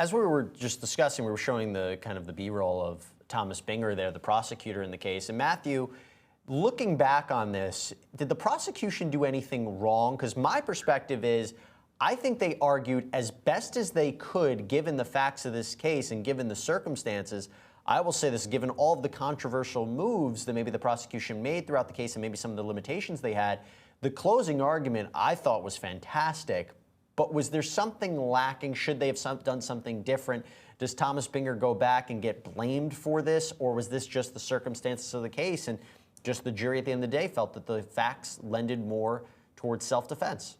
As we were just discussing, we were showing the kind of the B-roll of Thomas Binger there, the prosecutor in the case. And Matthew, looking back on this, did the prosecution do anything wrong? Because my perspective is, I think they argued as best as they could, given the facts of this case and given the circumstances. I will say this, given all of the controversial moves that maybe the prosecution made throughout the case and maybe some of the limitations they had, the closing argument I thought was fantastic. But was there something lacking? Should they have done something different? Does Thomas Binger go back and get blamed for this? Or was this just the circumstances of the case and just the jury at the end of the day felt that the facts lended more towards self-defense?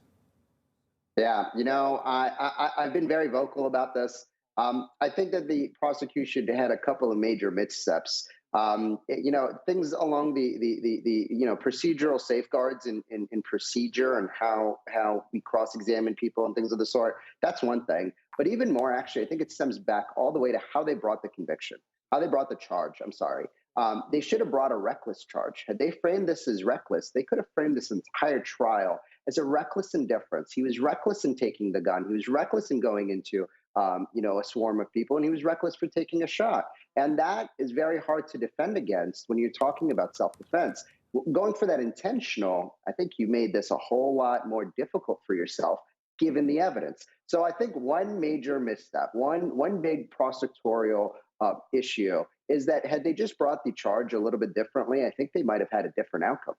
Yeah, I've been very vocal about this. I think that the prosecution had a couple of major missteps. Things along the procedural safeguards in procedure and how we cross-examine people and things of the sort. That's one thing. But even more, actually, I think it stems back all the way to how they brought the conviction, how they brought the charge. I'm sorry. They should have brought a reckless charge. Had they framed this as reckless, they could have framed this entire trial as a reckless indifference. He was reckless in taking the gun. He was reckless in going into a swarm of people, and he was reckless for taking a shot. And that is very hard to defend against when you're talking about self-defense. Going for that intentional, I think you made this a whole lot more difficult for yourself, given the evidence. So I think one major misstep, one big prosecutorial issue is that had they just brought the charge a little bit differently, I think they might have had a different outcome.